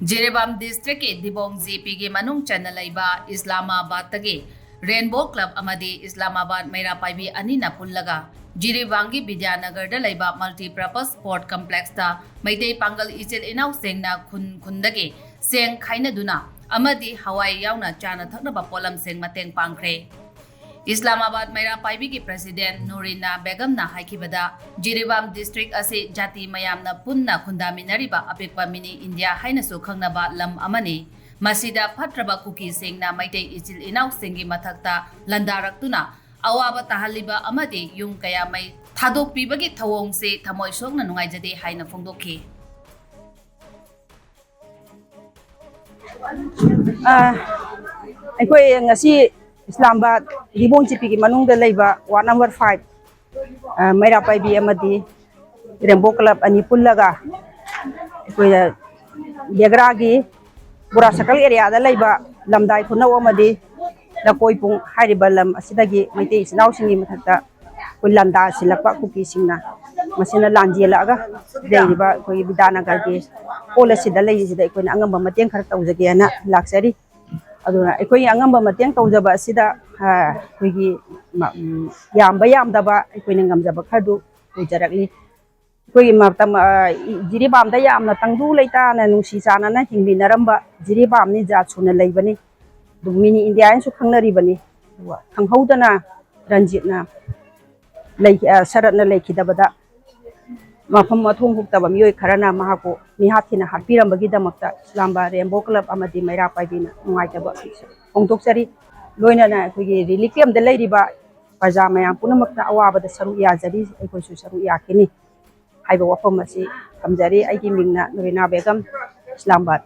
Jiribam district के दिबोंग GP के मनुंग चन्ना लैबा इस्लामाबाद तगे रेनबो क्लब अमदी इस्लामाबाद मैरा पाइबी अनीना पुल्लगा जिरीबांगी विद्यानगर दा लैबा मल्टीपर्पज स्पोर्ट कॉम्प्लेक्स दा मैते पांगल इचिल इनाउ सेंगना खुन खुंदगे सेंग खाइनदुना अमदी हवाई याउना चाना थकनबा पोलम सेंग मतेंग पांग्रे इस्लामाबाद मैरा पाइबी की प्रेसिडेंट नूरिना बेगम ना हाइकिबदा जिरीबाम डिस्ट्रिक्ट असे जाति मयामना पुन्ना खुंदामिनरिबा अपिकपा मिनी इंडिया हाइनसु खंगनबा लम अमनी मसीदा फत्रबा कुकी सेंगना मैते इचिल इनाउ सेंगी मथक्ता लंदारक्तुना अवाबा ताहलिबा अमदी युम कया मै थादोकपिबगी थवोंग से थमोय सोकना नुंगाइजदे हाइना फोंदोखि अखोय ngasi इस्लामाबाद दिबोंग जीपी की मनुंग दा लैबा वार्ड नंबर 5 मैरा पाइबी अमदी रेनबो क्लब अनि पुल्लगा अखोय येगरा की बुरा सकल एरिया दा लैबा लमदाई खुनौ अमदी लकोइपुंग हारिबा लम असिदगी मैते इस्नाउ सिंगी मथक्ता कोई लंदा सिलकपा कुकी सिंगना मसिना लांजेलागा देरिबा कोई विद्यानगर के पोलसिदा लैजिदा कोई अंगम मतेंग खर तौजगेना लाक्सरी अदुना अखोई अंगम मतेंग तौजबा असिदा कोई यामबा यामदबा अखोई ngamjaba खरदु उजरगली कोई मतम जिरीबामदा यामना तंगदु लैताना नुसी चानाना हिंबिनरंबा जिरीबामनि जातसुना लैबनी मिनी इंडिया सु खंगनरिबनी खंगहौदना रंजितना लै शरदना लैखिदबदा मफम मथोंग हुक्तबा मियोय खरना महाको मिहाथिना हापिरंबगीदमक्ता इस्लामाबाद रेनबो क्लब अमदी मैरा पाइबीना नुंगाइतबा फोंदोक्चरी लोइनाना अखोई रिलीफ कैम्पदा लैरिबा प्रजा मयाम पुनमक्ता अवाबदा सरु याजरी अखोइसु सरु याखिनी हाइबा वफम असी थमजरी आइगी मिंगना नूरिना बेगम इस्लामाबाद।